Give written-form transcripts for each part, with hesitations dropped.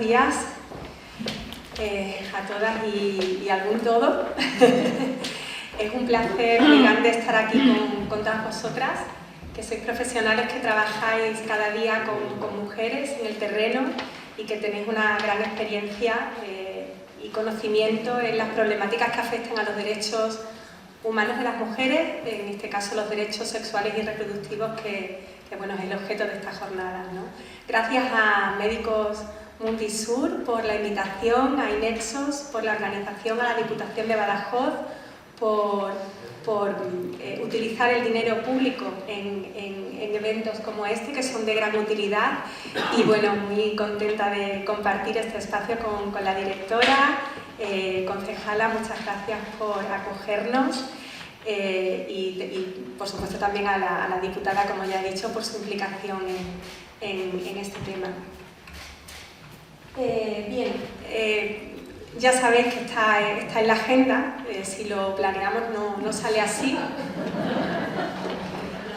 días a todas y algún todo. Es un placer muy grande estar aquí con todas vosotras, que sois profesionales que trabajáis cada día con mujeres en el terreno y que tenéis una gran experiencia y conocimiento en las problemáticas que afectan a los derechos humanos de las mujeres, en este caso los derechos sexuales y reproductivos, que bueno, es el objeto de esta jornada, ¿no? Gracias a Médicos Mundisur por la invitación, a Inexos por la organización, a la Diputación de Badajoz por utilizar el dinero público en eventos como este, que son de gran utilidad, y bueno, muy contenta de compartir este espacio con la directora, concejala, muchas gracias por acogernos, y por supuesto también a la diputada, como ya he dicho, por su implicación en este tema. Bien, ya sabéis que está en la agenda, si lo planeamos no sale así.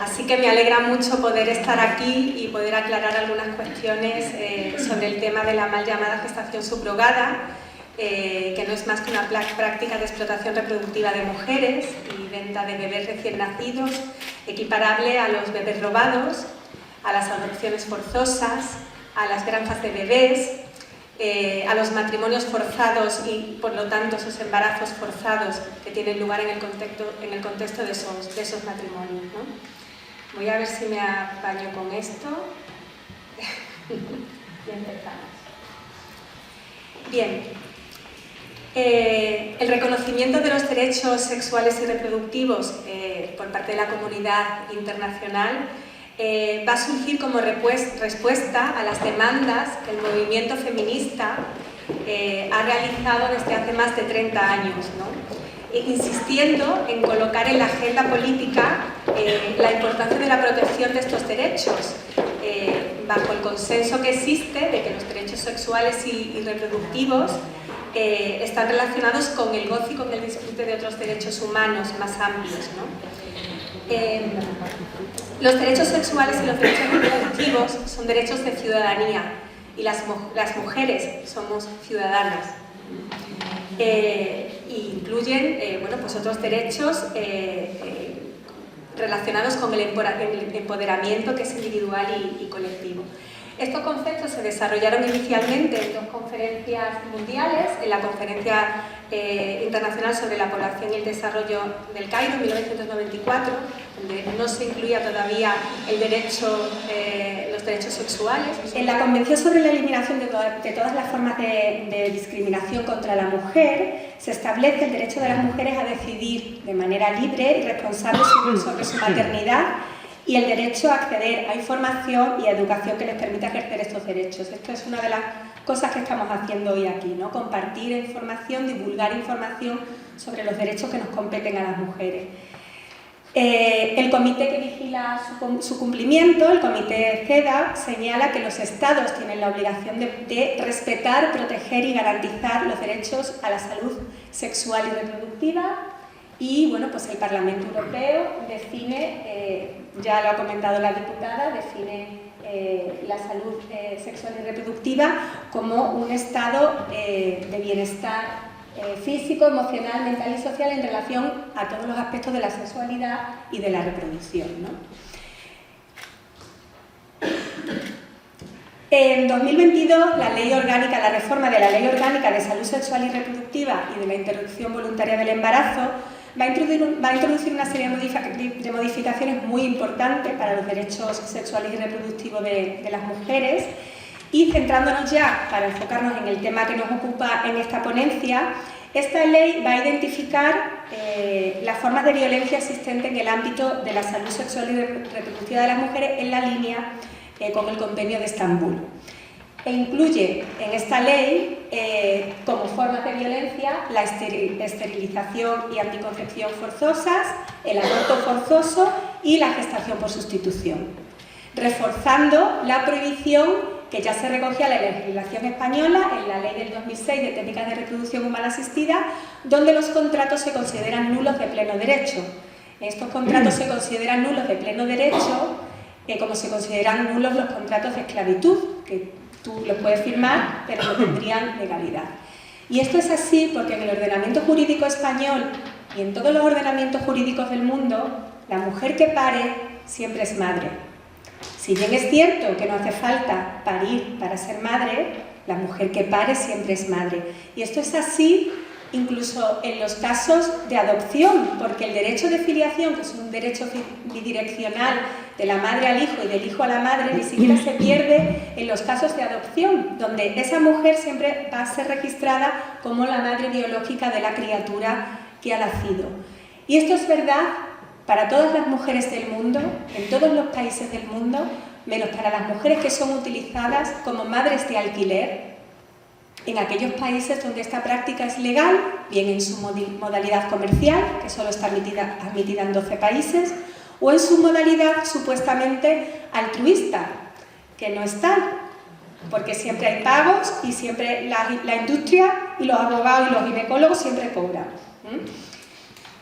Así que me alegra mucho poder estar aquí y poder aclarar algunas cuestiones sobre el tema de la mal llamada gestación subrogada, que no es más que una práctica de explotación reproductiva de mujeres y venta de bebés recién nacidos, equiparable a los bebés robados, a las adopciones forzosas, a las granjas de bebés, a los matrimonios forzados y, por lo tanto, esos embarazos forzados que tienen lugar en el contexto de esos matrimonios, ¿no? Voy a ver si me apaño con esto. Y empezamos. Bien. El reconocimiento de los derechos sexuales y reproductivos por parte de la comunidad internacional va a surgir como respuesta a las demandas que el movimiento feminista ha realizado desde hace más de 30 años, ¿no? Insistiendo en colocar en la agenda política la importancia de la protección de estos derechos, bajo el consenso que existe de que los derechos sexuales y reproductivos están relacionados con el goce y con el disfrute de otros derechos humanos más amplios, ¿no? Los derechos sexuales y los derechos reproductivos son derechos de ciudadanía y las mujeres somos ciudadanas. Incluyen bueno, pues otros derechos relacionados con el empoderamiento, que es individual y colectivo. Estos conceptos se desarrollaron inicialmente en dos conferencias mundiales, en la Conferencia Internacional sobre la Población y el Desarrollo del Cairo en 1994, donde no se incluía todavía los derechos sexuales. En la Convención sobre la Eliminación de todas las formas de discriminación contra la mujer, se establece el derecho de las mujeres a decidir de manera libre y responsable sobre su maternidad, y el derecho a acceder a información y a educación que les permita ejercer estos derechos. Esto es una de las cosas que estamos haciendo hoy aquí, ¿no? Compartir información, divulgar información sobre los derechos que nos competen a las mujeres. El comité que vigila su cumplimiento, el comité CEDAW, señala que los Estados tienen la obligación de respetar, proteger y garantizar los derechos a la salud sexual y reproductiva. Y bueno, pues el Parlamento Europeo define, ya lo ha comentado la diputada, define la salud sexual y reproductiva como un estado de bienestar físico, emocional, mental y social en relación a todos los aspectos de la sexualidad y de la reproducción, ¿no? En 2022, la reforma de la Ley Orgánica de Salud Sexual y Reproductiva y de la Interrupción Voluntaria del Embarazo va a introducir una serie de modificaciones muy importantes para los derechos sexuales y reproductivos de las mujeres, y centrándonos ya, para enfocarnos en el tema que nos ocupa en esta ponencia, esta ley va a identificar las formas de violencia existentes en el ámbito de la salud sexual y reproductiva de las mujeres en la línea con el Convenio de Estambul. E incluye en esta ley como formas de violencia la esterilización y anticoncepción forzosas, el aborto forzoso y la gestación por sustitución, reforzando la prohibición que ya se recogía en la legislación española, en la Ley del 2006 de Técnicas de Reproducción Humana Asistida, donde los contratos se consideran nulos de pleno derecho. Estos contratos se consideran nulos de pleno derecho como se consideran nulos los contratos de esclavitud, que Tú los puedes firmar, pero no tendrían legalidad. Y esto es así porque en el ordenamiento jurídico español y en todos los ordenamientos jurídicos del mundo, la mujer que pare siempre es madre. Si bien es cierto que no hace falta parir para ser madre, la mujer que pare siempre es madre. Y esto es así incluso en los casos de adopción, porque el derecho de filiación, que es un derecho bidireccional de la madre al hijo y del hijo a la madre, ni siquiera se pierde en los casos de adopción, donde esa mujer siempre va a ser registrada como la madre biológica de la criatura que ha nacido. Y esto es verdad para todas las mujeres del mundo, en todos los países del mundo, menos para las mujeres que son utilizadas como madres de alquiler, en aquellos países donde esta práctica es legal, bien en su modalidad comercial, que solo está admitida en 12 países, o en su modalidad supuestamente altruista, que no es tal, porque siempre hay pagos y siempre la industria y los abogados y los ginecólogos siempre cobran.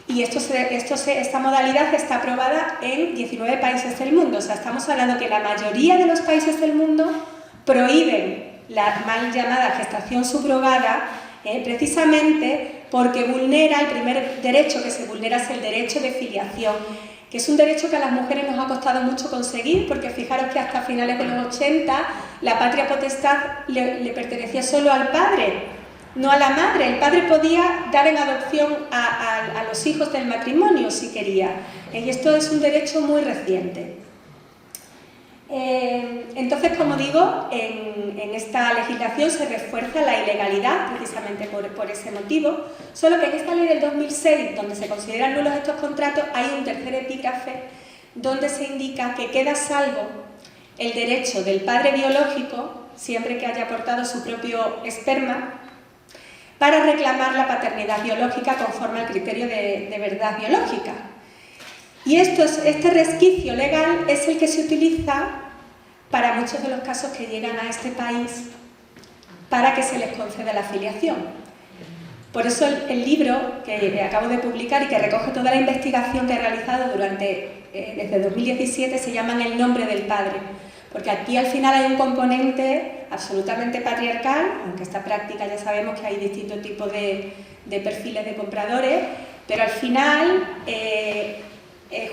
Y esta modalidad está aprobada en 19 países del mundo. O sea, estamos hablando que la mayoría de los países del mundo prohíben la mal llamada gestación subrogada, precisamente porque vulnera el primer derecho que se vulnera, es el derecho de filiación, que es un derecho que a las mujeres nos ha costado mucho conseguir, porque fijaros que hasta finales de los 80 la patria potestad le pertenecía solo al padre, no a la madre. El padre podía dar en adopción a los hijos del matrimonio si quería, y esto es un derecho muy reciente. Entonces, como digo, en esta legislación se refuerza la ilegalidad precisamente por ese motivo, solo que en esta ley del 2006, donde se consideran nulos estos contratos, hay un tercer epígrafe donde se indica que queda a salvo el derecho del padre biológico, siempre que haya aportado su propio esperma, para reclamar la paternidad biológica conforme al criterio de verdad biológica. Y este resquicio legal es el que se utiliza para muchos de los casos que llegan a este país para que se les conceda la filiación. Por eso el libro que acabo de publicar y que recoge toda la investigación que he realizado desde 2017 se llama En el nombre del padre, porque aquí al final hay un componente absolutamente patriarcal, aunque esta práctica ya sabemos que hay distintos tipos de perfiles de compradores, pero al final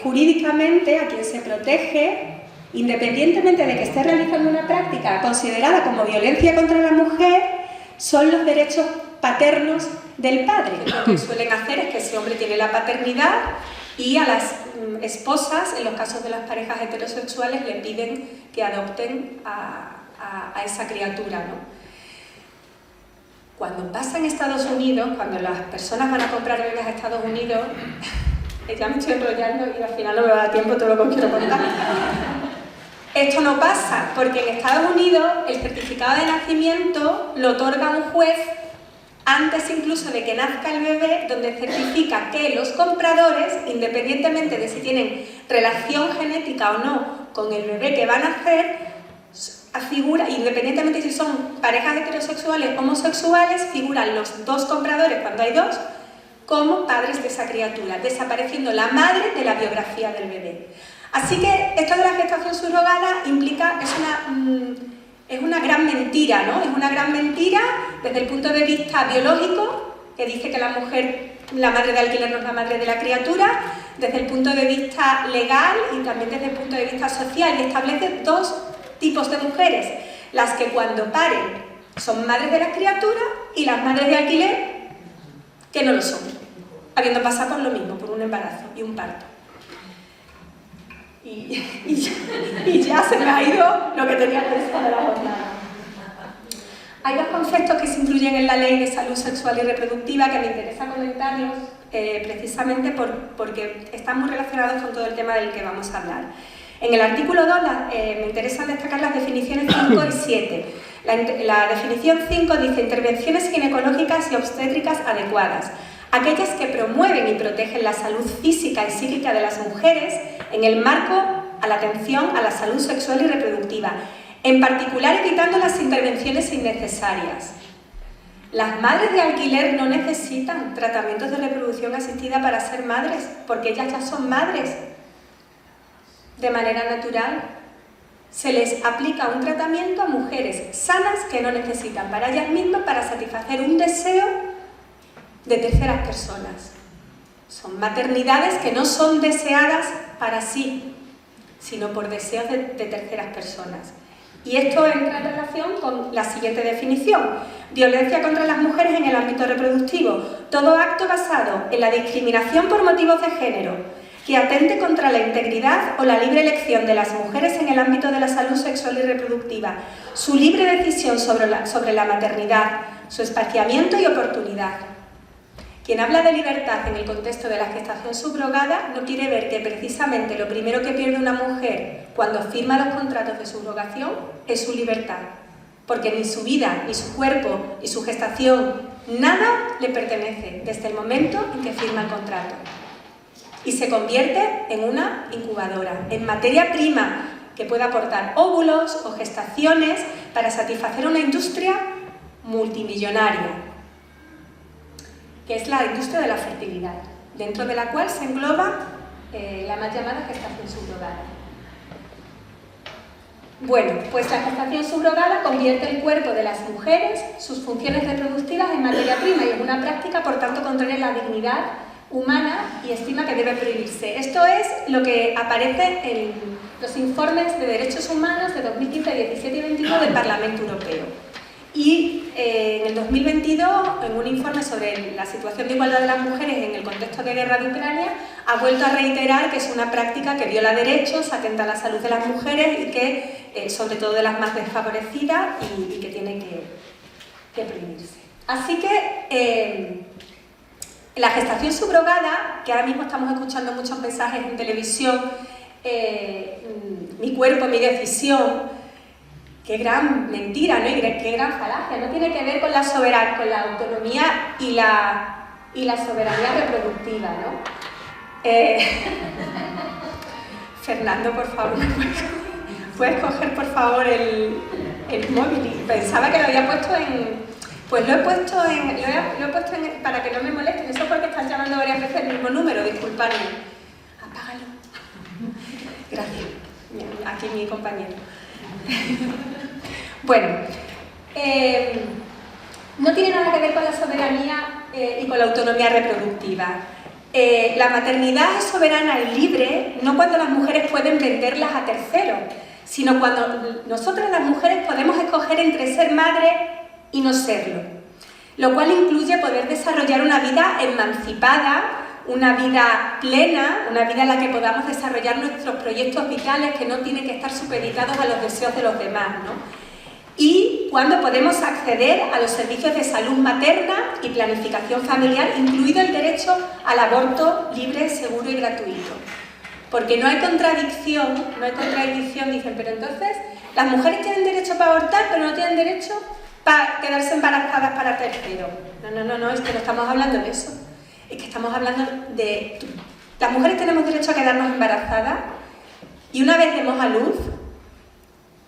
jurídicamente a quien se protege, independientemente de que esté realizando una práctica considerada como violencia contra la mujer, son los derechos paternos del padre. Lo que suelen hacer es que ese hombre tiene la paternidad y a las esposas, en los casos de las parejas heterosexuales, le piden que adopten a esa criatura, ¿no? Cuando pasa en Estados Unidos, cuando las personas van a comprar bebés a Estados Unidos, ya me estoy enrollando y al final no me va a dar tiempo todo lo que quiero contar. Esto no pasa, porque en Estados Unidos el certificado de nacimiento lo otorga un juez antes incluso de que nazca el bebé, donde certifica que los compradores, independientemente de si tienen relación genética o no con el bebé que van a nacer, figura, independientemente si son parejas heterosexuales o homosexuales, figuran los dos compradores, cuando hay dos, como padres de esa criatura, desapareciendo la madre de la biografía del bebé. Así que esto de la gestación subrogada implica, es una gran mentira, ¿no? Es una gran mentira desde el punto de vista biológico, que dice que la mujer, la madre de alquiler no es la madre de la criatura, desde el punto de vista legal y también desde el punto de vista social, y establece dos tipos de mujeres, las que cuando paren son madres de la criatura y las madres de alquiler que no lo son, habiendo pasado por lo mismo, por un embarazo y un parto. Y ya se me ha ido lo que tenía que decir de la jornada. Hay dos conceptos que se incluyen en la Ley de Salud Sexual y Reproductiva que me interesa comentarlos precisamente porque están muy relacionados con todo el tema del que vamos a hablar. En el artículo 2 me interesan destacar las definiciones 5 y 7. La definición 5 dice intervenciones ginecológicas y obstétricas adecuadas, aquellas que promueven y protegen la salud física y psíquica de las mujeres en el marco a la atención a la salud sexual y reproductiva, en particular evitando las intervenciones innecesarias. Las madres de alquiler no necesitan tratamientos de reproducción asistida para ser madres, porque ellas ya son madres de manera natural. Se les aplica un tratamiento a mujeres sanas que no necesitan para ellas mismas para satisfacer un deseo de terceras personas. Son maternidades que no son deseadas para sí, sino por deseos de terceras personas. Y esto entra en relación con la siguiente definición: violencia contra las mujeres en el ámbito reproductivo, todo acto basado en la discriminación por motivos de género, que atente contra la integridad o la libre elección de las mujeres en el ámbito de la salud sexual y reproductiva, su libre decisión sobre la maternidad, su espaciamiento y oportunidad. Quien habla de libertad en el contexto de la gestación subrogada no quiere ver que precisamente lo primero que pierde una mujer cuando firma los contratos de subrogación es su libertad, porque ni su vida, ni su cuerpo, ni su gestación, nada le pertenece desde el momento en que firma el contrato. Y se convierte en una incubadora, en materia prima que puede aportar óvulos o gestaciones para satisfacer una industria multimillonaria, que es la industria de la fertilidad, dentro de la cual se engloba la más llamada gestación subrogada. Bueno, pues la gestación subrogada convierte el cuerpo de las mujeres, sus funciones reproductivas, en materia prima y es una práctica, por tanto, contraria a la dignidad humana y estima que debe prohibirse. Esto es lo que aparece en los informes de derechos humanos de 2015, 17 y 21 del Parlamento Europeo. Y en el 2022, en un informe sobre la situación de igualdad de las mujeres en el contexto de guerra de Ucrania, ha vuelto a reiterar que es una práctica que viola derechos, atenta a la salud de las mujeres y que, sobre todo de las más desfavorecidas, y que tiene que prohibirse. Así que la gestación subrogada, que ahora mismo estamos escuchando muchos mensajes en televisión, mi cuerpo, mi decisión. Qué gran mentira, ¿no? Y qué gran falacia. No tiene que ver con la autonomía y la soberanía reproductiva, ¿no? Fernando, por favor, ¿puedes coger, por favor, el móvil? Pensaba que lo había puesto en... Pues lo he puesto en para que no me molesten. Eso porque están llamando varias veces el mismo número, disculpadme. Apágalo. Gracias. Aquí mi compañero. Bueno, no tiene nada que ver con la soberanía y con la autonomía reproductiva. La maternidad es soberana y libre no cuando las mujeres pueden venderlas a terceros, sino cuando nosotras las mujeres podemos escoger entre ser madre y no serlo, lo cual incluye poder desarrollar una vida emancipada, una vida plena, una vida en la que podamos desarrollar nuestros proyectos vitales que no tienen que estar supeditados a los deseos de los demás, ¿no? Y cuando podemos acceder a los servicios de salud materna y planificación familiar, incluido el derecho al aborto libre, seguro y gratuito. Porque no hay contradicción, dicen, pero entonces las mujeres tienen derecho para abortar, pero no tienen derecho para quedarse embarazadas para tercero. No, es que no estamos hablando de eso. Es que estamos hablando de... Las mujeres tenemos derecho a quedarnos embarazadas y una vez demos a luz,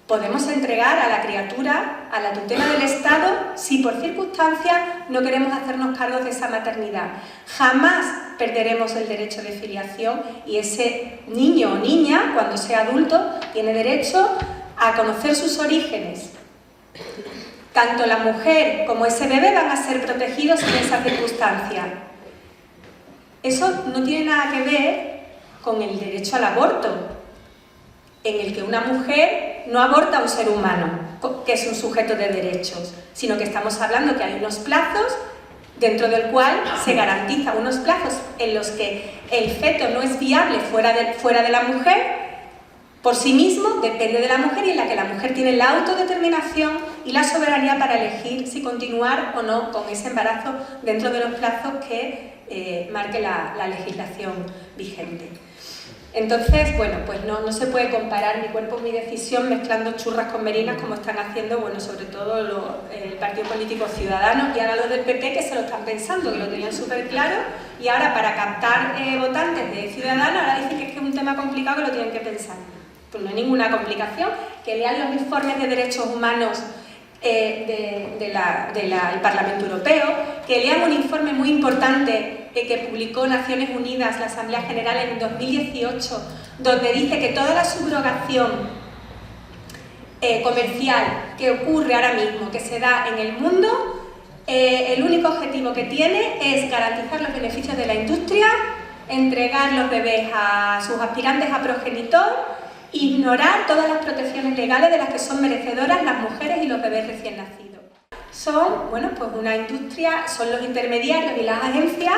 podemos entregar a la criatura a la tutela del Estado si por circunstancias no queremos hacernos cargo de esa maternidad. Jamás perderemos el derecho de filiación y ese niño o niña, cuando sea adulto, tiene derecho a conocer sus orígenes. Tanto la mujer como ese bebé van a ser protegidos en esa circunstancia. Eso no tiene nada que ver con el derecho al aborto, en el que una mujer no aborta a un ser humano, que es un sujeto de derechos, sino que estamos hablando que hay unos plazos dentro del cual se garantizan unos plazos en los que el feto no es viable fuera de la mujer, por sí mismo, depende de la mujer, y en la que la mujer tiene la autodeterminación y la soberanía para elegir si continuar o no con ese embarazo dentro de los plazos que marque la legislación vigente. Entonces, bueno, pues no se puede comparar mi cuerpo, mi decisión mezclando churras con merinas como están haciendo, bueno, sobre todo el partido político Ciudadanos y ahora los del PP que se lo están pensando, que lo tenían súper claro y ahora para captar votantes de Ciudadanos ahora dicen que es un tema complicado que lo tienen que pensar. Pues no hay ninguna complicación, que lean los informes de derechos humanos del Parlamento Europeo, que lean un informe muy importante que publicó Naciones Unidas, la Asamblea General en 2018, donde dice que toda la subrogación comercial que ocurre ahora mismo, que se da en el mundo, el único objetivo que tiene es garantizar los beneficios de la industria, entregar los bebés a sus aspirantes a progenitor, ignorar todas las protecciones legales de las que son merecedoras las mujeres y los bebés recién nacidos. Son, bueno, pues una industria, son los intermediarios y las agencias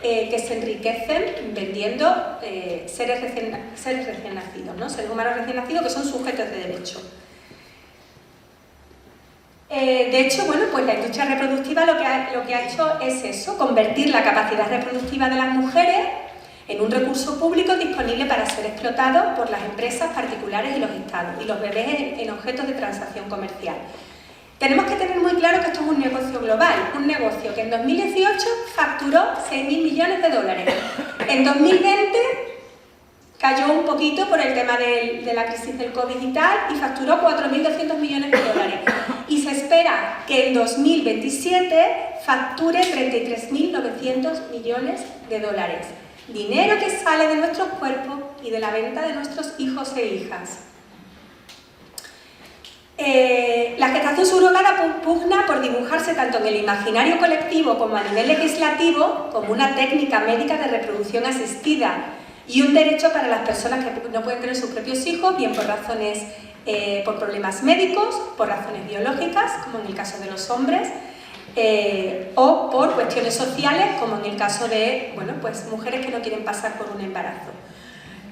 que se enriquecen vendiendo seres recién nacidos, ¿no? Seres humanos recién nacidos que son sujetos de derecho. De hecho, bueno, pues la industria reproductiva lo que ha hecho es eso, convertir la capacidad reproductiva de las mujeres en un recurso público disponible para ser explotado por las empresas particulares y los estados, y los bebés en objetos de transacción comercial. Tenemos que tener muy claro que esto es un negocio global, un negocio que en 2018 facturó 6.000 millones de dólares. En 2020 cayó un poquito por el tema de la crisis del COVID y tal, y facturó 4.200 millones de dólares. Y se espera que en 2027 facture 33.900 millones de dólares. Dinero que sale de nuestros cuerpos y de la venta de nuestros hijos e hijas. La gestación subrogada pugna por dibujarse tanto en el imaginario colectivo como a nivel legislativo como una técnica médica de reproducción asistida y un derecho para las personas que no pueden tener sus propios hijos, bien por razones, por problemas médicos, por razones biológicas, como en el caso de los hombres, o por cuestiones sociales, como en el caso de, bueno, pues mujeres que no quieren pasar por un embarazo.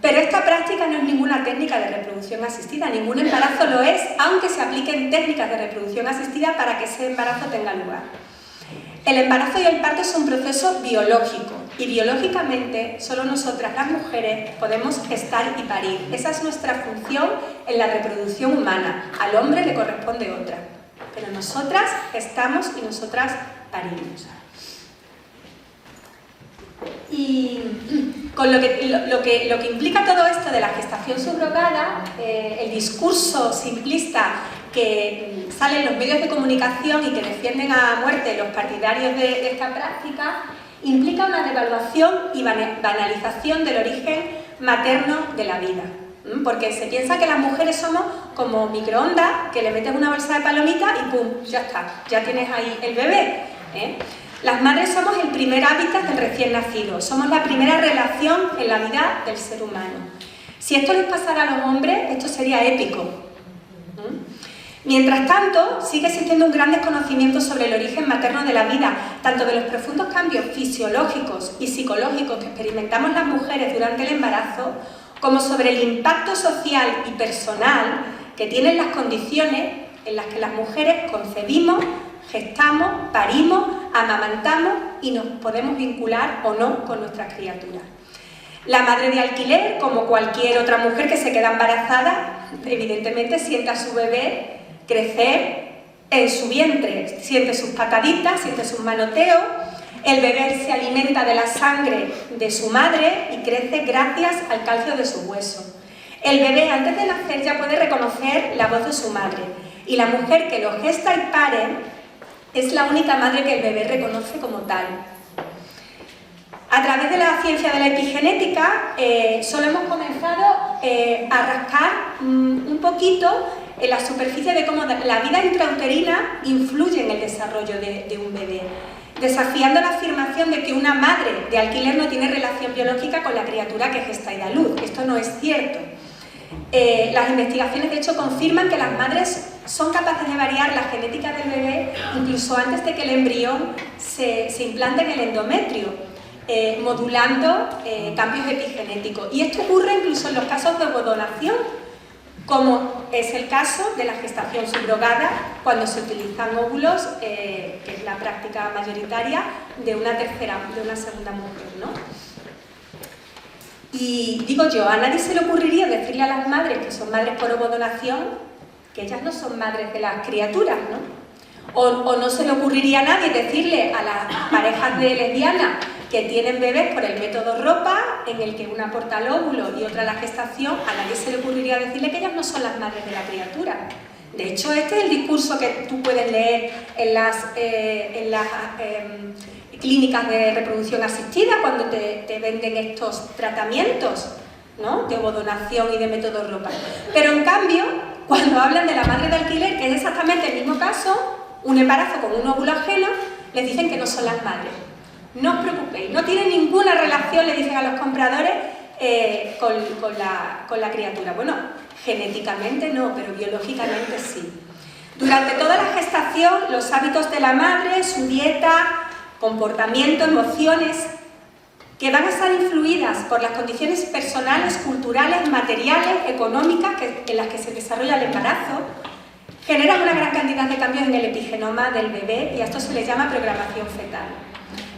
Pero esta práctica no es ninguna técnica de reproducción asistida, ningún embarazo lo es, aunque se apliquen técnicas de reproducción asistida para que ese embarazo tenga lugar. El embarazo y el parto es un proceso biológico y biológicamente solo nosotras las mujeres podemos gestar y parir. Esa es nuestra función en la reproducción humana, al hombre le corresponde otra, pero nosotras gestamos y nosotras parimos. Y con lo que implica todo esto de la gestación subrogada, el discurso simplista que sale en los medios de comunicación y que defienden a muerte los partidarios de esta práctica, implica una devaluación y banalización del origen materno de la vida. Porque se piensa que las mujeres somos como microondas, que le metes una bolsa de palomitas y ¡pum! Ya está, ya tienes ahí el bebé. Las madres somos el primer hábitat del recién nacido, somos la primera relación en la vida del ser humano. Si esto les pasara a los hombres, esto sería épico. Mientras tanto, sigue existiendo un gran desconocimiento sobre el origen materno de la vida, tanto de los profundos cambios fisiológicos y psicológicos que experimentamos las mujeres durante el embarazo, como sobre el impacto social y personal que tienen las condiciones en las que las mujeres concebimos, gestamos, parimos, amamantamos y nos podemos vincular o no con nuestras criaturas. La madre de alquiler, como cualquier otra mujer que se queda embarazada, evidentemente siente a su bebé crecer en su vientre, siente sus pataditas, siente sus manoteos, el bebé se alimenta de la sangre de su madre y crece gracias al calcio de su hueso. El bebé antes de nacer ya puede reconocer la voz de su madre y la mujer que lo gesta y pare es la única madre que el bebé reconoce como tal. A través de la ciencia de la epigenética solo hemos comenzado a rascar un poquito en la superficie de cómo la vida intrauterina influye en el desarrollo de un bebé, desafiando la afirmación de que una madre de alquiler no tiene relación biológica con la criatura que gesta y da luz. Esto no es cierto. Las investigaciones de hecho confirman que las madres son capaces de variar la genética del bebé incluso antes de que el embrión se implante en el endometrio, modulando cambios epigenéticos. Y esto ocurre incluso en los casos de ovodonación, como es el caso de la gestación subrogada, cuando se utilizan óvulos, que es la práctica mayoritaria, de una segunda mujer, ¿no? Y digo yo, a nadie se le ocurriría decirle a las madres que son madres por ovodonación que ellas no son madres de las criaturas, ¿no? O no se le ocurriría a nadie decirle a las parejas de lesbianas que tienen bebés por el método ropa, en el que una aporta el óvulo y otra la gestación, a nadie se le ocurriría decirle que ellas no son las madres de la criatura. De hecho, este es el discurso que tú puedes leer en las clínicas de reproducción asistida cuando te venden estos tratamientos, ¿no?, de ovodonación y de método ropa. Pero en cambio, cuando hablan de la madre de alquiler, que es exactamente el mismo caso, un embarazo con un óvulo ajeno, les dicen que no son las madres. No os preocupéis, no tiene ninguna relación, le dicen a los compradores, con la criatura. Bueno, genéticamente no, pero biológicamente sí. Durante toda la gestación, los hábitos de la madre, su dieta, comportamiento, emociones, que van a estar influidas por las condiciones personales, culturales, materiales, económicas en las que se desarrolla el embarazo, generan una gran cantidad de cambios en el epigenoma del bebé y a esto se le llama programación fetal.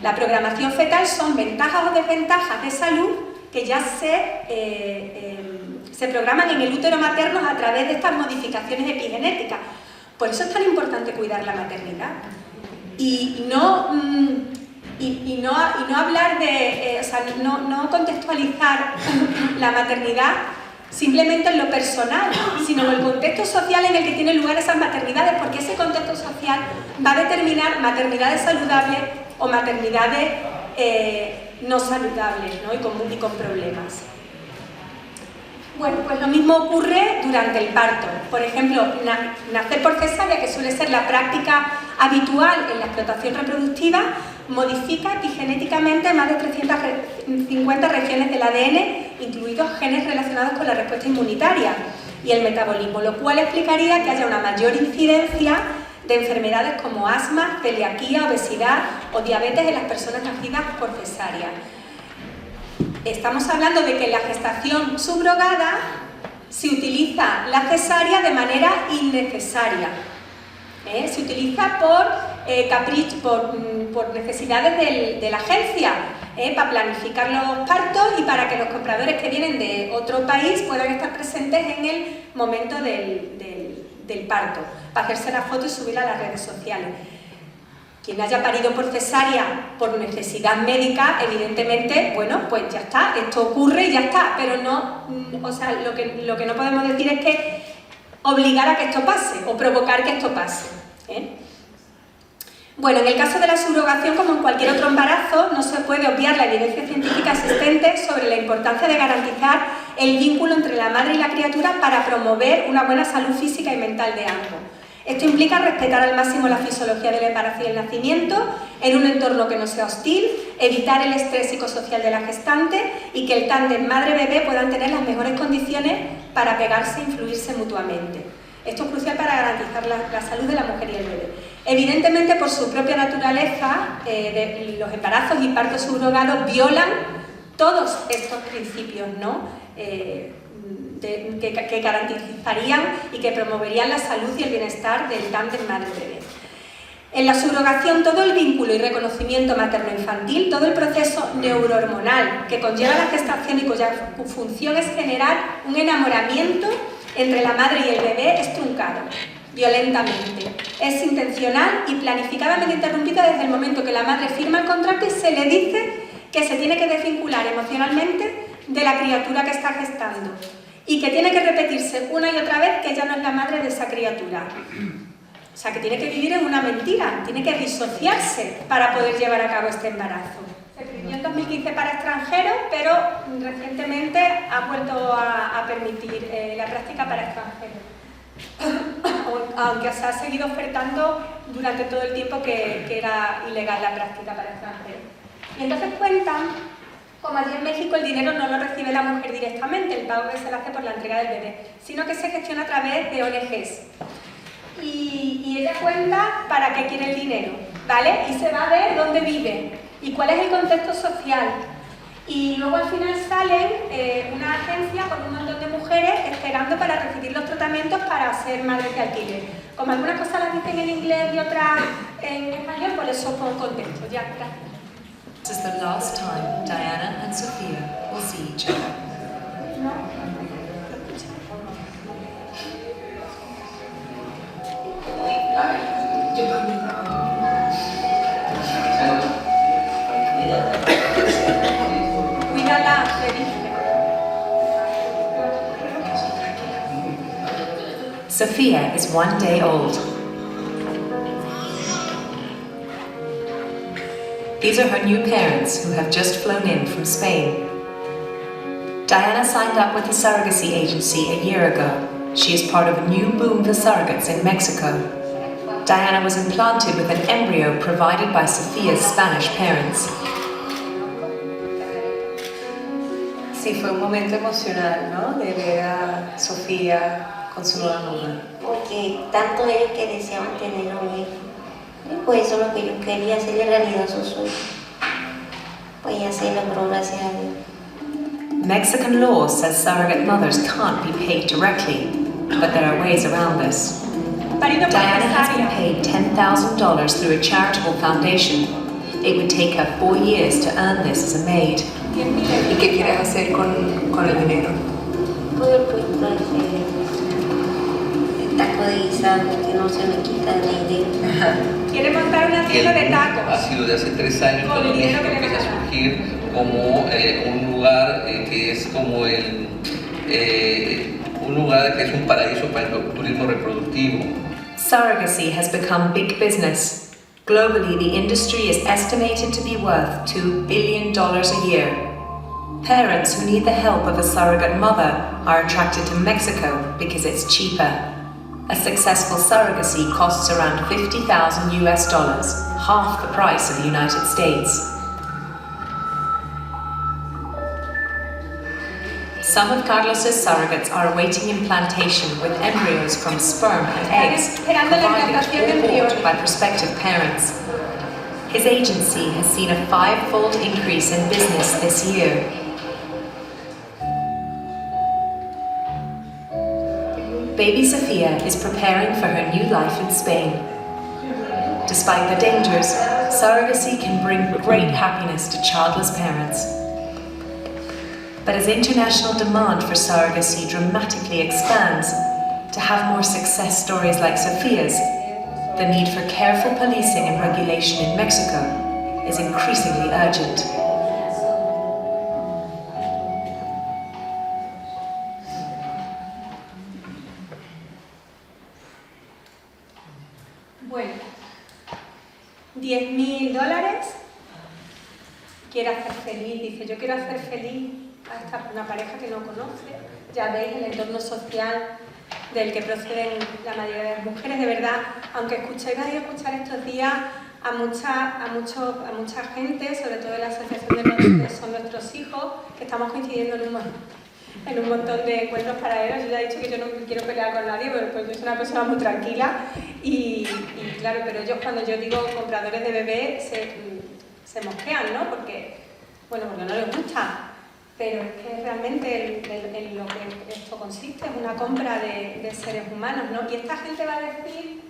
La programación fetal son ventajas o desventajas de salud que ya se programan en el útero materno a través de estas modificaciones epigenéticas. Por eso es tan importante cuidar la maternidad. Y no hablar de, o sea, no contextualizar la maternidad simplemente en lo personal, sino en el contexto social en el que tienen lugar esas maternidades, porque ese contexto social va a determinar maternidades saludables o maternidades no saludables, ¿no? y con problemas. Bueno, pues lo mismo ocurre durante el parto. Por ejemplo, nacer por cesárea, que suele ser la práctica habitual en la explotación reproductiva, modifica epigenéticamente más de 350 regiones del ADN, incluidos genes relacionados con la respuesta inmunitaria y el metabolismo, lo cual explicaría que haya una mayor incidencia de enfermedades como asma, celiaquía, obesidad o diabetes en las personas nacidas por cesárea. Estamos hablando de que en la gestación subrogada se utiliza la cesárea de manera innecesaria. Se utiliza por capricho, por necesidades de la agencia, para planificar los partos y para que los compradores que vienen de otro país puedan estar presentes en el momento del parto, para hacerse la foto y subirla a las redes sociales. Quien haya parido por cesárea por necesidad médica, evidentemente, bueno, pues ya está, esto ocurre y ya está, pero no, o sea, lo que no podemos decir es que obligar a que esto pase o provocar que esto pase. Bueno, en el caso de la subrogación, como en cualquier otro embarazo, no se puede obviar la evidencia científica existente sobre la importancia de garantizar el vínculo entre la madre y la criatura para promover una buena salud física y mental de ambos. Esto implica respetar al máximo la fisiología del embarazo y el nacimiento, en un entorno que no sea hostil, evitar el estrés psicosocial de la gestante y que el tándem madre-bebé puedan tener las mejores condiciones para pegarse e influirse mutuamente. Esto es crucial para garantizar la salud de la mujer y el bebé. Evidentemente, por su propia naturaleza, los embarazos y partos subrogados violan todos estos principios, ¿no? Que garantizarían y que promoverían la salud y el bienestar del tándem madre-bebé. En la subrogación, todo el vínculo y reconocimiento materno-infantil, todo el proceso neurohormonal que conlleva la gestación y cuya función es generar un enamoramiento entre la madre y el bebé es truncado, violentamente. Es intencional y planificadamente interrumpido desde el momento que la madre firma el contrato y se le dice que se tiene que desvincular emocionalmente de la criatura que está gestando y que tiene que repetirse una y otra vez que ella no es la madre de esa criatura. O sea, que tiene que vivir en una mentira, tiene que disociarse para poder llevar a cabo este embarazo. Se prohibió en 2015 para extranjeros, pero recientemente ha vuelto a permitir la práctica para extranjeros. Aunque se ha seguido ofertando durante todo el tiempo que era ilegal la práctica para extranjeros. Y entonces cuentan como allí en México el dinero no lo recibe la mujer directamente, el pago que se le hace por la entrega del bebé, sino que se gestiona a través de ONGs. Y ella cuenta para qué quiere el dinero, ¿vale? Y se va a ver dónde vive y cuál es el contexto social. Y luego al final salen una agencia con un montón de mujeres esperando para recibir los tratamientos para ser madres de alquiler. Como algunas cosas las dicen en inglés y otras en español, por eso pongo contexto. Ya, gracias. This is the last time Diana and Sophia will see each other. Cuídala, le dije. Sophia is 1 day old. These are her new parents who have just flown in from Spain. Diana signed up with the surrogacy agency a year ago She is part of a new boom for surrogates in Mexico. Diana was implanted with an embryo provided by Sofia's Spanish parents. Sí, fue un momento emocional, ¿no? De ver a Sofía con su nueva mamá. Porque tanto ellos que deseaban tener un hijo. Y pues eso es lo que yo quería, hacerle realidad a sus sueños. Pues ya se logró, gracias a Dios. Mexican law says surrogate mothers can't be paid directly, but there are ways around this. Diana has been paid $10,000 through a charitable foundation. It would take her 4 years to earn this as a maid. ¿Y qué quieres hacer con el dinero? Pues taco de guisado que no se me quita ni de... Quiere montar una tienda de tacos. Ha sido de hace 3 años Con cuando el dinero México que le empieza a van a dar. surgir como un lugar que es como un lugar que es un paraíso para el turismo reproductivo. Surrogacy has become big business. Globally, the industry is estimated to be worth $2 billion a year. Parents who need the help of a surrogate mother are attracted to Mexico because it's cheaper. A successful surrogacy costs around $50,000 US, half the price of the United States. Some of Carlos's surrogates are awaiting implantation with embryos from sperm and eggs provided or bought by prospective parents. His agency has seen a 5-fold increase in business this year. Baby Sofia is preparing for her new life in Spain. Despite the dangers, surrogacy can bring great happiness to childless parents. But as international demand for surrogacy dramatically expands, to have more success stories like Sofia's, the need for careful policing and regulation in Mexico is increasingly urgent. Bueno, $10.000, quiere hacer feliz, dice, yo quiero hacer feliz a una pareja que no conoce, ya veis el entorno social del que proceden la mayoría de las mujeres, de verdad, aunque vais a escuchar estos días a mucha gente, sobre todo en la asociación de los Son Nuestros Hijos, que estamos coincidiendo en un montón de encuentros paralelos. Yo ya he dicho que yo no quiero pelear con nadie, pero pues yo soy una persona muy tranquila y claro, pero ellos cuando yo digo compradores de bebés se mosquean, ¿no? Porque no les gusta. Pero es que realmente en lo que esto consiste es una compra de seres humanos, ¿no? Y esta gente va a decir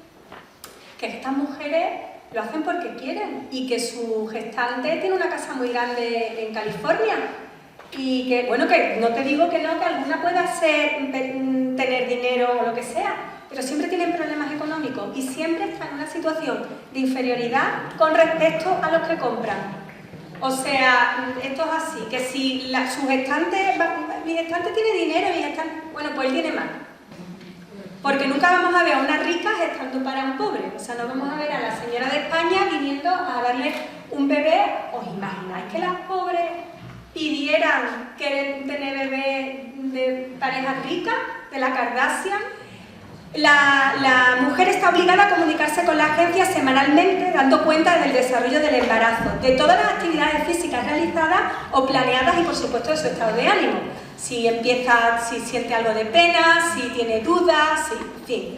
que estas mujeres lo hacen porque quieren y que su gestante tiene una casa muy grande en California y que, que no te digo que no, que alguna pueda tener dinero o lo que sea, pero siempre tienen problemas económicos y siempre están en una situación de inferioridad con respecto a los que compran. O sea, esto es así, que si su gestante, mi gestante tiene dinero, pues él tiene más. Porque nunca vamos a ver a una rica gestando para un pobre. O sea, no vamos a ver a la señora de España viniendo a darle un bebé. ¿Os imagináis que las pobres pidieran querer tener bebés de parejas ricas, de la Kardashian? La mujer está obligada a comunicarse con la agencia semanalmente, dando cuenta del desarrollo del embarazo, de todas las actividades físicas realizadas o planeadas y, por supuesto, de su estado de ánimo. Si siente algo de pena, si tiene dudas, en fin.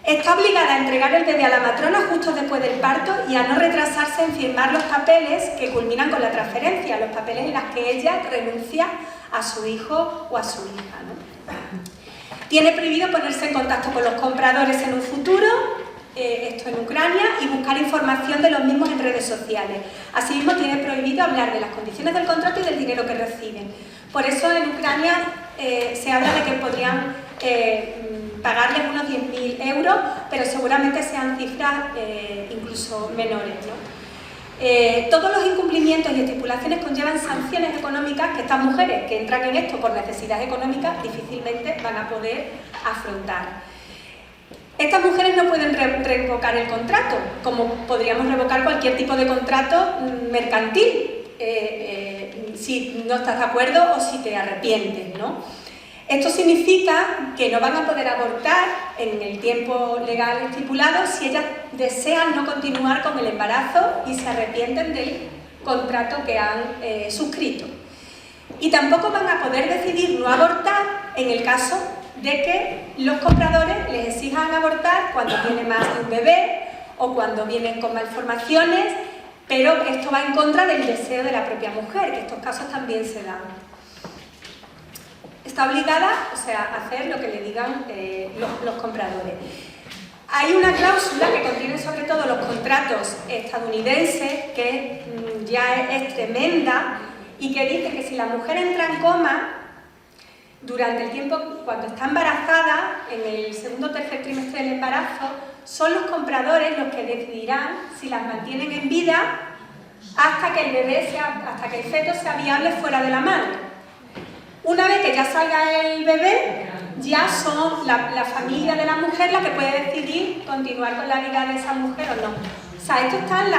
Está obligada a entregar el bebé a la matrona justo después del parto y a no retrasarse en firmar los papeles que culminan con la transferencia, los papeles en los que ella renuncia a su hijo o a su hija, ¿no? Tiene prohibido ponerse en contacto con los compradores en un futuro, esto en Ucrania, y buscar información de los mismos en redes sociales. Asimismo, tiene prohibido hablar de las condiciones del contrato y del dinero que reciben. Por eso, en Ucrania se habla de que podrían pagarles unos 10.000 euros, pero seguramente sean cifras incluso menores, ¿no? Todos los incumplimientos y estipulaciones conllevan sanciones económicas que estas mujeres que entran en esto por necesidad económica difícilmente van a poder afrontar. Estas mujeres no pueden revocar el contrato, como podríamos revocar cualquier tipo de contrato mercantil, si no estás de acuerdo o si te arrepientes, ¿no? Esto significa que no van a poder abortar en el tiempo legal estipulado si ellas desean no continuar con el embarazo y se arrepienten del contrato que han suscrito. Y tampoco van a poder decidir no abortar en el caso de que los compradores les exijan abortar cuando viene más de un bebé o cuando vienen con malformaciones, pero esto va en contra del deseo de la propia mujer, que estos casos también se dan. Está obligada, o sea, a hacer lo que le digan los compradores. Hay una cláusula que contiene sobre todo los contratos estadounidenses, que ya es tremenda, y que dice que si la mujer entra en coma durante el tiempo, cuando está embarazada, en el segundo o tercer trimestre del embarazo, son los compradores los que decidirán si las mantienen en vida hasta que el bebé hasta que el feto sea viable fuera de la madre. Una vez que ya salga el bebé, ya son la familia de la mujer la que puede decidir continuar con la vida de esa mujer o no. O sea, esto están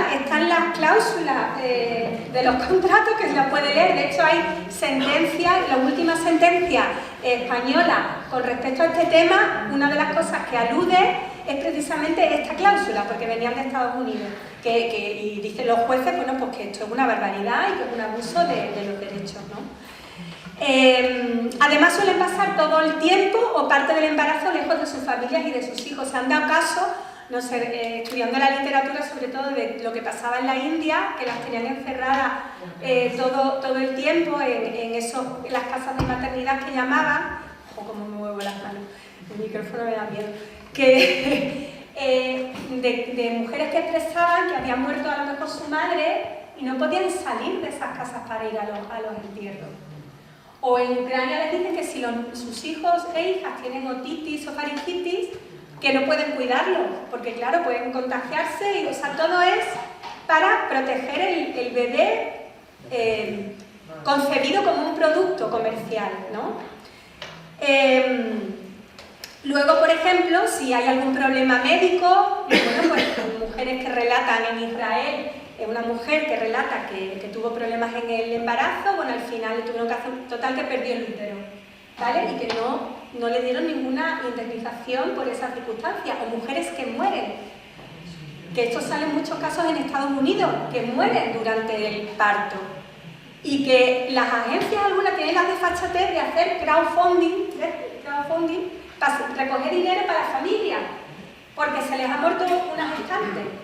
las cláusulas de los contratos que se las puede leer. De hecho, hay sentencias, la última sentencia española con respecto a este tema, una de las cosas que alude es precisamente esta cláusula, porque venían de Estados Unidos. Y dicen los jueces, bueno, pues que esto es una barbaridad y que es un abuso de los derechos, ¿no? Además suelen pasar todo el tiempo o parte del embarazo lejos de sus familias y de sus hijos. Se han dado casos, no sé, estudiando la literatura sobre todo de lo que pasaba en la India, que las tenían encerradas todo el tiempo en las casas de maternidad que llamaban. Ojo, cómo me muevo las manos, el micrófono me da miedo. De mujeres que expresaban que habían muerto a lo mejor su madre y no podían salir de esas casas para ir a los entierros. O en Ucrania les dicen que si sus hijos e hijas tienen otitis o faringitis, que no pueden cuidarlos, porque claro, pueden contagiarse, o sea, todo es para proteger el bebé concebido como un producto comercial, ¿no? Luego, por ejemplo, si hay algún problema médico, bueno, pues mujeres que relatan en Israel, una mujer que relata que tuvo problemas en el embarazo, bueno, al final le tuvieron que hacer, total que perdió el útero, ¿vale? Y que no le dieron ninguna indemnización por esa circunstancia, o mujeres que mueren, que esto sale en muchos casos en Estados Unidos, que mueren durante el parto, y que las agencias algunas tienen la desfachatez de hacer crowdfunding para recoger dinero para la familia, porque se les ha muerto una gestante.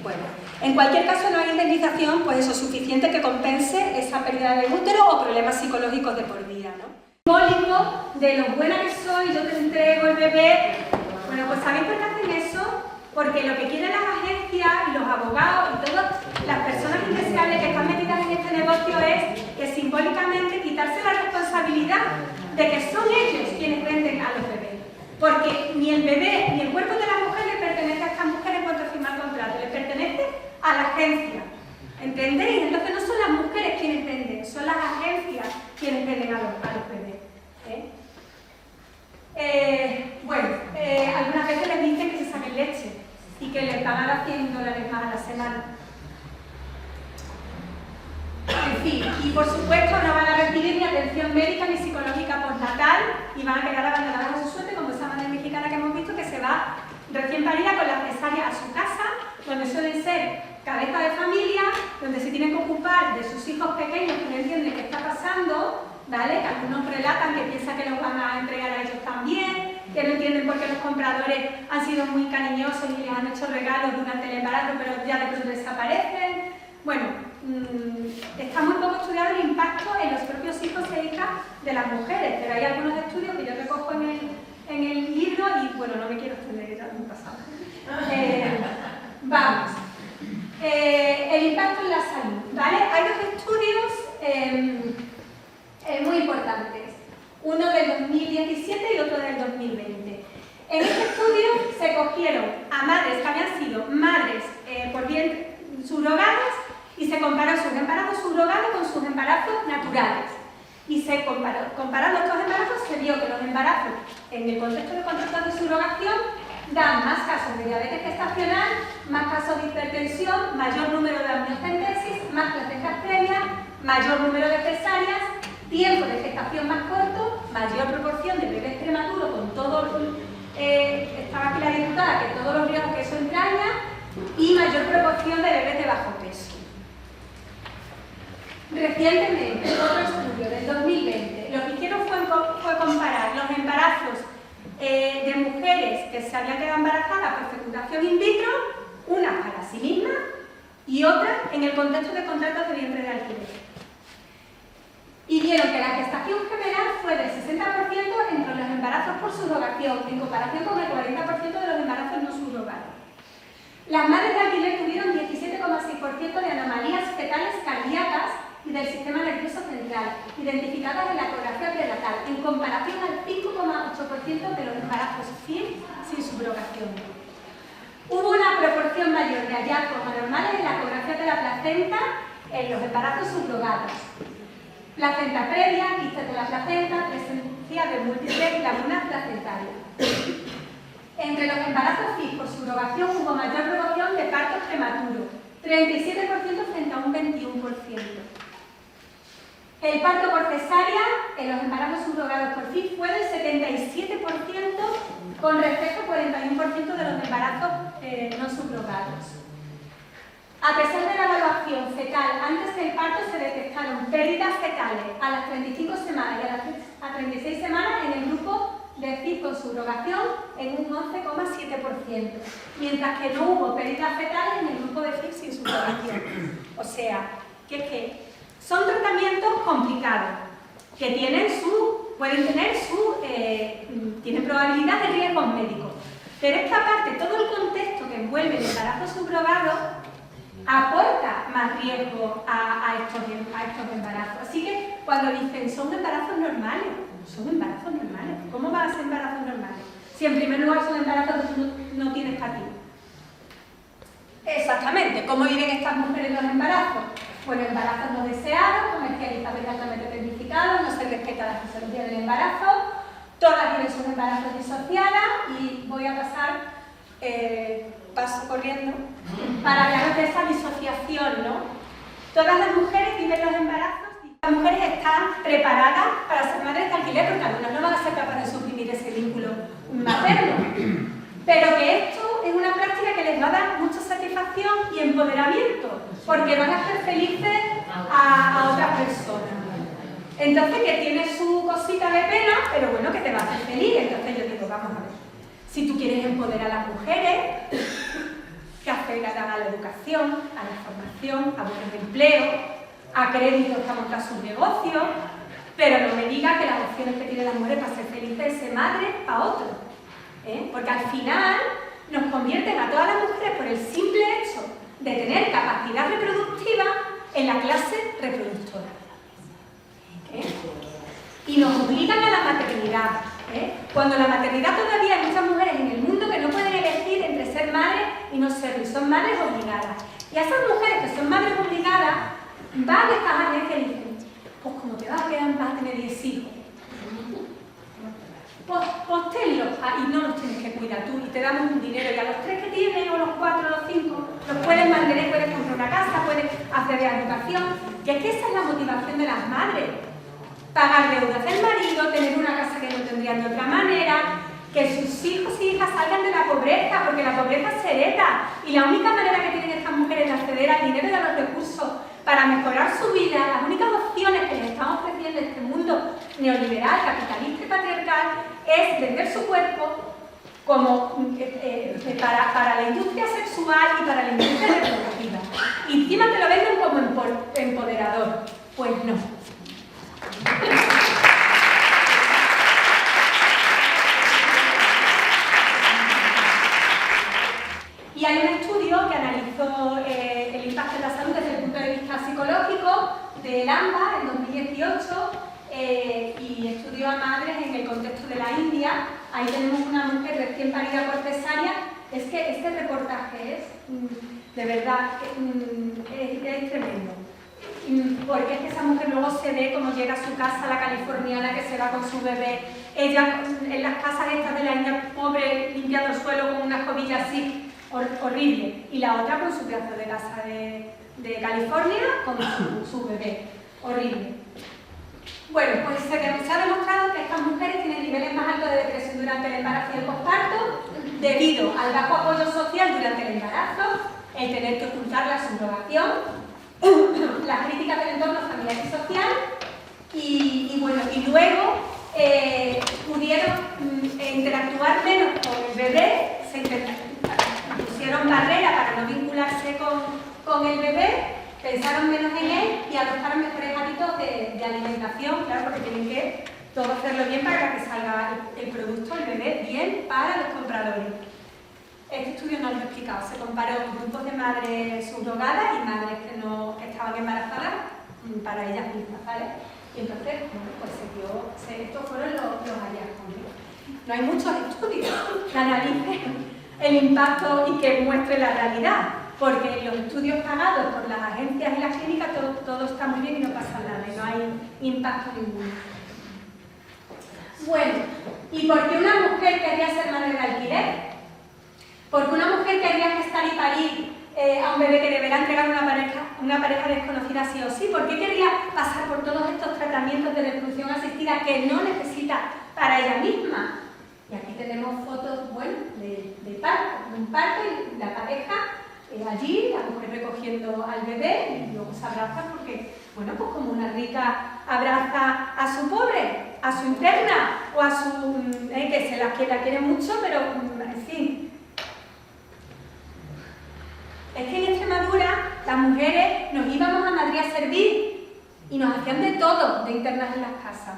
Bueno, en cualquier caso no hay indemnización, pues eso, suficiente que compense esa pérdida de útero o problemas psicológicos de por vida, ¿no? Simbólico de lo buena que soy, yo te entrego el bebé. Bueno, pues ¿sabéis por qué hacen eso? Porque lo que quieren las agencias, los abogados y todas las personas indeseables que están metidas en este negocio es que simbólicamente quitarse la responsabilidad de que son ellos quienes venden a los bebés. Porque ni el bebé ni el cuerpo de la mujer le pertenece a estas mujeres cuando firman el contrato, le pertenece a la agencia. ¿Entendéis? Entonces no son las mujeres quienes venden, son las agencias quienes venden a los bebés. Bueno, algunas veces les dicen que se saquen leche y que les van a dar $100 más a la semana. En fin, y por supuesto no van a recibir ni atención médica ni psicológica postnatal y van a quedar abandonadas a su suerte, como esa madre mexicana que hemos visto que se va recién parida con la cesárea a su casa, donde suelen ser cabeza de familia, donde se tienen que ocupar de sus hijos pequeños que no entienden qué está pasando, ¿vale? Algunos relatan que piensan que los van a entregar a ellos también, que no entienden por qué los compradores han sido muy cariñosos y les han hecho regalos durante el embarazo, pero ya de pronto desaparecen. Bueno, está muy poco estudiado el impacto en los propios hijos e hijas de las mujeres, pero hay algunos estudios que yo recojo en el libro y bueno, no me quiero extender, ya me he pasado. Vamos. El impacto en la salud, ¿vale? Hay dos estudios muy importantes, uno del 2017 y otro del 2020. En este estudio se cogieron a madres que habían sido madres por vientre subrogadas y se comparó sus embarazos subrogados con sus embarazos naturales. Y se comparando estos embarazos se vio que los embarazos en el contexto de contratos de subrogación dan más casos de diabetes gestacional, más casos de hipertensión, mayor número de amniocentesis, más placentas previas, mayor número de cesáreas tiempo de gestación más corto, mayor proporción de bebés prematuros con todo, estaba aquí la diputada, que todos los riesgos que eso entraña, y mayor proporción de bebés de bajo peso. Recientemente, otro estudio del 2020, lo que hicieron fue comparar los embarazos de mujeres que se habían quedado embarazadas por fecundación in vitro, unas para sí mismas y otras en el contexto de contratos de vientre de alquiler. Y vieron que la gestación general fue del 60% entre los embarazos por subrogación, en comparación con el 40% de los embarazos no subrogados. Las madres de alquiler tuvieron 17,6% de anomalías fetales cardíacas y del sistema nervioso central, identificadas en la ecografía prenatal, en comparación al 5,8% de los embarazos sin subrogación. Hubo una proporción mayor de hallazgos anormales en la ecografía de la placenta en los embarazos subrogados. Placenta previa, quistes de la placenta, presencia de múltiples lagunas placentarias. Entre los embarazos FIS por subrogación hubo mayor proporción de partos prematuros, 37% frente a un 21%. El parto por cesárea en los embarazos subrogados por FIS fue del 77% con respecto al 41% de los embarazos no subrogados. A pesar de la evaluación fetal antes del parto, se detectaron pérdidas fetales a las 35 semanas y a 36 semanas en el grupo de FIS con subrogación en un 11,7%, mientras que no hubo pérdidas fetales en el grupo de FIS sin subrogación. O sea, que son tratamientos complicados, que tienen probabilidad de riesgos médicos. Pero esta parte, todo el contexto que envuelve el embarazo subrogado, aporta más riesgo a estos embarazos. Así que cuando dicen son embarazos normales, son embarazos normales. ¿Cómo van a ser embarazos normales? Si en primer lugar son embarazos que no tienes estativa. Exactamente. ¿Cómo viven estas mujeres los embarazos? Bueno, embarazos no deseados, comercializados y altamente tecnificados, no se respeta la fisiología del embarazo, todas tienen sus embarazos disociadas y voy a pasar, paso corriendo, para hablaros de esa disociación, ¿no? Todas las mujeres viven los embarazos y las mujeres están preparadas para ser madres de alquiler, porque algunas no van a ser capaces de suprimir ese vínculo materno. Pero que esto es una práctica que les va a dar mucha satisfacción y empoderamiento, porque van a hacer felices a otras personas. Entonces, que tiene su cosita de pena, pero bueno, que te va a hacer feliz. Entonces yo digo, vamos a ver, si tú quieres empoderar a las mujeres, que afectan a la educación, a la formación, a buenos empleos, a créditos para montar sus negocios, pero no me digas que las opciones que tienen las mujeres para ser felices es ser madre para otro. Porque al final nos convierten a todas las mujeres por el simple hecho de tener capacidad reproductiva en la clase reproductora. Y nos obligan a la maternidad. Cuando la maternidad todavía hay muchas mujeres en el mundo que no pueden elegir entre ser madres y no serlo, y son madres obligadas. Y a esas mujeres que son madres obligadas, van a estas agencias y dicen, pues como te vas a quedar, vas a tener 10 hijos. Pues tenlos, y no los tienes que cuidar tú, y te damos un dinero, y a los 3 que tienes, o los 4, o los 5, los puedes mantener, puedes comprar una casa, puedes acceder a educación, que es que esa es la motivación de las madres. Pagar deudas del marido, tener una casa que no tendrían de otra manera, que sus hijos y hijas salgan de la pobreza, porque la pobreza se hereda, y la única manera que tienen estas mujeres de acceder al dinero y a los recursos para mejorar su vida, las únicas opciones que les estamos ofreciendo en este mundo neoliberal, capitalista y patriarcal, es vender su cuerpo como para la industria sexual y para la industria reproductiva. Y encima te lo venden como empoderador. Pues no. Y hay un estudio que analizó el impacto en la salud desde el punto de vista psicológico del AMBA en 2018 y estudió a madres en el contexto de la India. Ahí tenemos una mujer recién parida por cesárea. Es que este reportaje es, de verdad, es tremendo. Porque es que esa mujer luego se ve cómo llega a su casa, la californiana, que se va con su bebé. Ella en las casas estas de la India, pobre, limpiando el suelo con una escobilla así. Horrible. Y la otra con su pedazo de casa de California con su bebé. Horrible. Bueno, pues se ha demostrado que estas mujeres tienen niveles más altos de depresión durante el embarazo y el posparto debido al bajo apoyo social durante el embarazo, el tener que ocultar la subrogación, las críticas del entorno familiar y social y luego pudieron interactuar menos con el bebé, pusieron barreras para no vincularse con el bebé, pensaron menos en él y adoptaron mejores hábitos de alimentación, claro, porque tienen que todo hacerlo bien para que salga el producto, el bebé, bien para los compradores. Este estudio no lo he explicado, se comparó grupos de madres subrogadas y madres que estaban embarazadas para ellas mismas, ¿vale? Y entonces, bueno, pues estos fueron los hallazgos. No hay muchos estudios que analicen el impacto y que muestren la realidad, porque los estudios pagados por las agencias y las clínicas todo está muy bien y no pasa nada, y no hay impacto ninguno. Bueno, ¿y por qué una mujer querría ser madre de alquiler? Porque una mujer querría gestar y parir a un bebé que deberá entregar una pareja desconocida sí o sí. ¿Por qué querría pasar por todos estos tratamientos de reproducción asistida que no necesita para ella misma? Y aquí tenemos fotos, bueno, de un parto y la pareja allí, la mujer recogiendo al bebé y luego se abrazan porque, bueno, pues como una rica abraza a su pobre, a su interna o a su... que la quiere mucho, pero en fin. Es que en Extremadura las mujeres nos íbamos a Madrid a servir y nos hacían de todo de internas en las casas.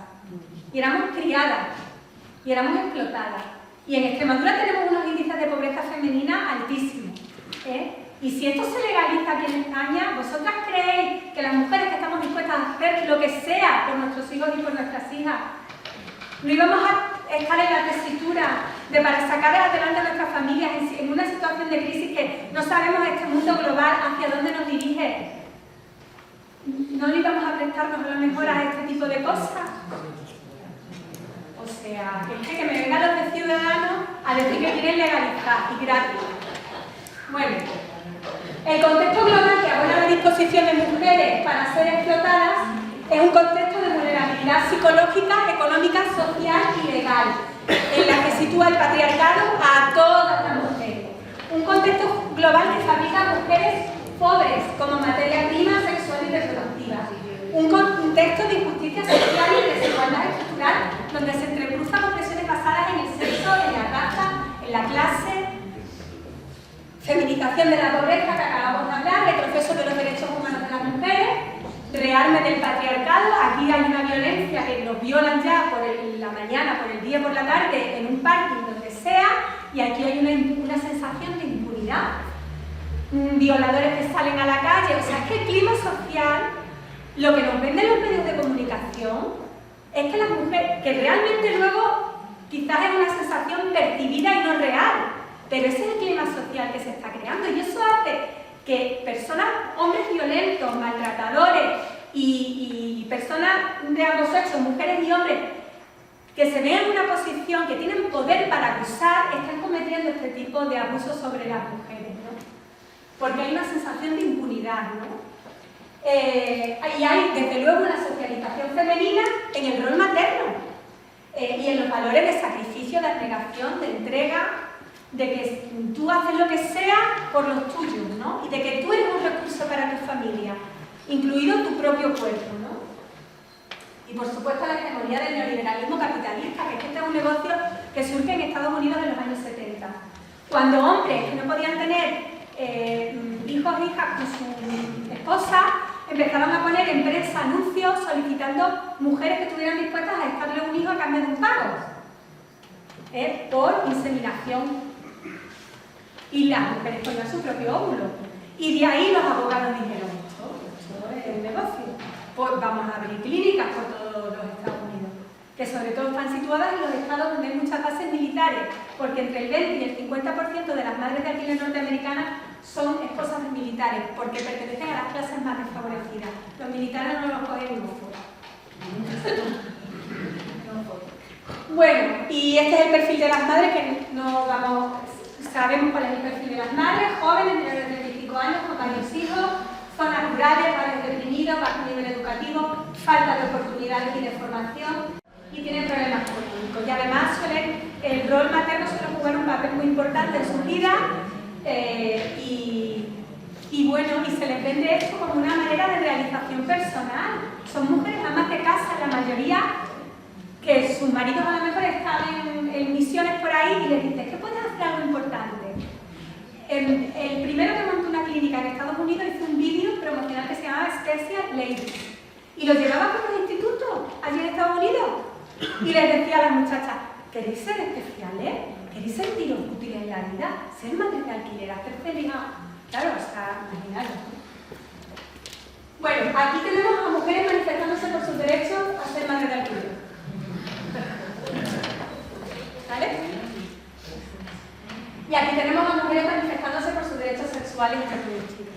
Y éramos criadas y éramos explotadas. Y en Extremadura tenemos unos índices de pobreza femenina altísimos. Y si esto se legaliza aquí en España, ¿vosotras creéis que las mujeres que estamos dispuestas a hacer lo que sea por nuestros hijos y por nuestras hijas, no íbamos a estar en la tesitura de para sacar adelante a nuestras familias en una situación de crisis que no sabemos este mundo global hacia dónde nos dirige? ¿No le íbamos a prestarnos a lo mejor a este tipo de cosas? O sea, que me vengan los de Ciudadanos a decir que quieren legalizar y gratis. Bueno, el contexto global que pone a la disposición de mujeres para ser explotadas es un contexto de vulnerabilidad psicológica, económica, social y legal, en la que sitúa el patriarcado a todas las mujeres. Un contexto global que fabrica mujeres pobres como materia prima sexual y reproductiva. Un contexto de injusticia social y desigualdad estructural donde se entrecruzan opresiones basadas en el sexo, en la raza, en la clase, feminización de la pobreza que acabamos de hablar, retroceso de los derechos humanos de las mujeres, rearme del patriarcado. Aquí hay una violencia que nos violan ya por la mañana, por el día, por la tarde, en un parking, donde sea, y aquí hay una sensación de impunidad. Violadores que salen a la calle. O sea, es que el clima social, lo que nos venden los medios de comunicación, es que las mujeres, que realmente luego quizás es una sensación percibida y no real, pero ese es el clima social que se está creando y eso hace que personas, hombres violentos, maltratadores y personas de ambos sexos, mujeres y hombres, que se vean en una posición, que tienen poder para acusar, están cometiendo este tipo de abusos sobre las mujeres, ¿no? Porque hay una sensación de impunidad, ¿no? Y hay, desde luego, una socialización femenina en el rol materno y en los valores de sacrificio, de abnegación, de entrega, de que tú haces lo que sea por los tuyos, ¿no? Y de que tú eres un recurso para tu familia, incluido tu propio cuerpo, ¿no? Y por supuesto la hegemonía del neoliberalismo capitalista, que este es un negocio que surge en Estados Unidos en los años 70. Cuando hombres que no podían tener hijos e hijas con su esposa, empezaron a poner en prensa anuncios solicitando mujeres que estuvieran dispuestas a dejarle un hijo a cambio de un pago, por inseminación. Y las mujeres ponían su propio óvulo. Y de ahí los abogados dijeron, esto es un negocio. Pues vamos a abrir clínicas por todos los Estados Unidos, que sobre todo están situadas en los estados donde hay muchas bases militares, porque entre el 20 y el 50% de las madres de alquiler norteamericanas son esposas de militares, porque pertenecen a las clases más desfavorecidas. Los militares no los cogen ni moco. Bueno, y este es el perfil de las madres, que no vamos... Sabemos cuál es el perfil de las madres, jóvenes, menores de 25 años, con varios hijos, zonas rurales, barrios deprimidos, bajo nivel educativo, falta de oportunidades y de formación y tienen problemas económicos. Y además el rol materno suele jugar un papel muy importante en su vida y bueno, y se les vende esto como una manera de realización personal. Son mujeres amas de casa, la mayoría, que sus maridos a lo mejor están en misiones por ahí y les dicen que puedes hacer algo importante. El primero que montó una clínica en Estados Unidos hizo un vídeo promocional que se llamaba Special Ladies y lo llevaba por los institutos allí en Estados Unidos y les decía a las muchachas: ¿queréis ser especiales? ¿Queréis sentiros útiles en la vida? Ser madres de alquiler, hacer feliz a... Claro, o sea, imaginaros. Bueno, aquí tenemos a mujeres manifestándose por sus derechos a ser madres de alquiler. ¿Vale? Y aquí tenemos a mujeres manifestándose por sus derechos sexuales y reproductivos.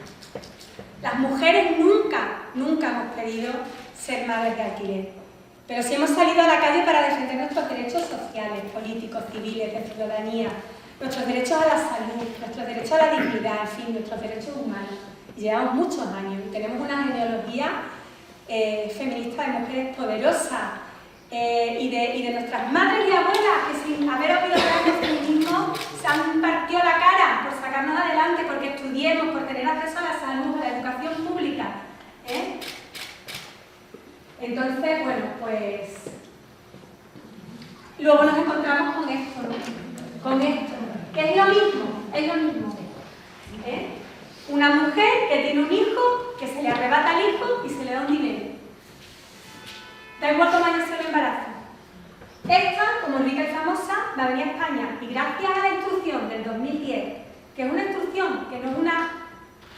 Las mujeres nunca hemos pedido ser madres de alquiler, pero sí hemos salido a la calle para defender nuestros derechos sociales, políticos, civiles, de ciudadanía, nuestros derechos a la salud, nuestros derechos a la dignidad, en fin, nuestros derechos humanos. Y llevamos muchos años y tenemos una genealogía feminista de mujeres poderosas y de nuestras madres y abuelas que sin haber oído hablar de feminismo se han partido la cara por sacarnos adelante, porque estudiemos, por tener acceso a la salud, a la educación pública. Entonces, bueno, pues luego nos encontramos con esto, ¿no? Con esto, que es lo mismo. Una mujer que tiene un hijo, que se le arrebata al hijo y se le da un dinero. Da igual cómo haya sido el embarazo. Esta, como rica y famosa, va a venir a España y gracias a la instrucción del 2010, que es una instrucción, que no es una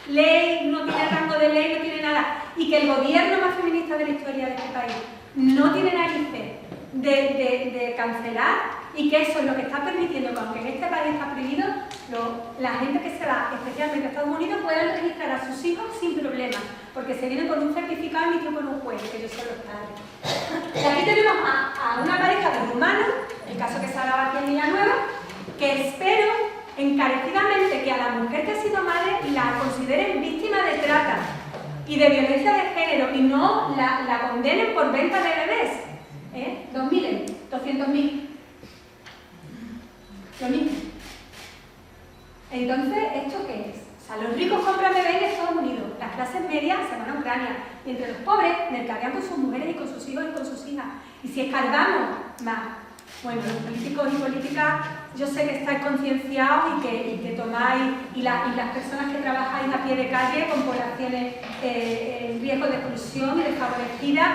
ley, no tiene rango de ley, no tiene nada, y que el gobierno más feminista de la historia de este país no tiene narices de cancelar, y que eso es lo que está permitiendo que, aunque en este país está prohibido, la gente que se va, especialmente a Estados Unidos, pueden registrar a sus hijos sin problema, porque se vienen con un certificado emitido por un juez, que ellos son los padres. Y aquí tenemos a una pareja de rumanos, el caso que se ha dado aquí en Villanueva, que espero encarecidamente que a la mujer que ha sido madre la consideren víctima de trata y de violencia de género y no la condenen por venta de bebés. 2.000, 200.000. Lo mismo. Entonces, ¿esto qué es? O sea, los ricos compran bebés en Estados Unidos, las clases medias se van a Ucrania, y entre los pobres mercadean con sus mujeres y con sus hijos y con sus hijas. Y si escarbamos más, bueno, los políticos y políticas, yo sé que estáis concienciados y que tomáis, y las personas que trabajáis a pie de calle con poblaciones en riesgo de exclusión y desfavorecidas,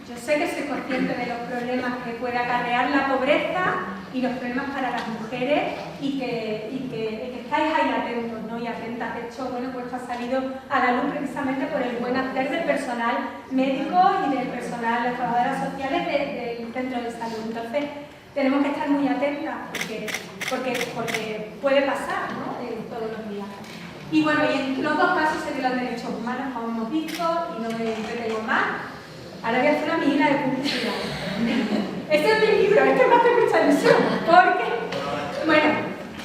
yo sé que sois conscientes de los problemas que puede acarrear la pobreza y los problemas para las mujeres y que estáis ahí atentos, ¿no? Y atentas. De hecho, bueno, pues ha salido a la luz precisamente por el buen hacer del personal médico y del personal de las trabajadoras sociales del centro de salud. Entonces, tenemos que estar muy atentas porque puede pasar, ¿no? Todos los días. Y bueno, y en los dos casos se violan derechos humanos, como hemos visto, y no me entretengo más. Ahora voy a hacer una mina de publicidad. Este es mi libro, este me hace mucha ilusión, porque, bueno,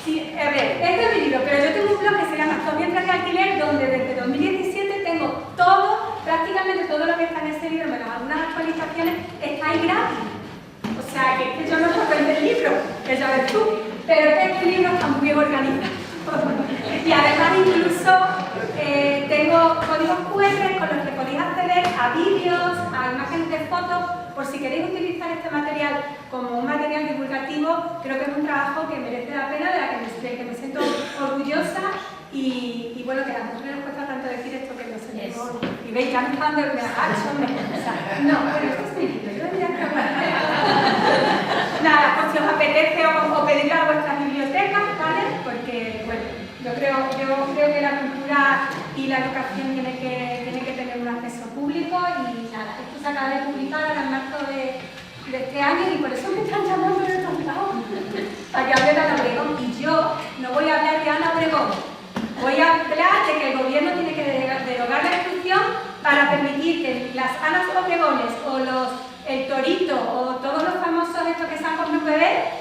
sí, a ver, este es mi libro, pero yo tengo un blog que se llama Estoy Mientras de Alquiler, donde desde 2017 tengo todo, prácticamente todo lo que está en ese libro, menos algunas actualizaciones, está ahí gratis. O sea, que yo no puedo vender el libro, que ya ves tú, pero este libro está muy bien organizado. Y además incluso tengo códigos QR con los que podéis acceder a vídeos, a imágenes de fotos, por si queréis utilizar este material como un material divulgativo. Creo que es un trabajo que merece la pena, de que me siento orgullosa y bueno, que a las mujeres nos cuesta tanto decir esto que no sé qué. Y veis, ya me están de agacho, no, bueno, esto es mi libro, yo diría que nada, pues si os apetece o pedirlo a vuestras bibliotecas, ¿vale? Porque, bueno, yo creo que la cultura y la educación tiene que tener un acceso público y nada, esto se acaba de publicar ahora en marzo de este año y por eso me están llamando de todos lados para que hable de Ana Obregón. Y yo no voy a hablar de Ana Obregón, voy a hablar de que el gobierno tiene que derogar la instrucción para permitir que las Anas Obregones o el Torito o todos los famosos estos que se han comprado un bebé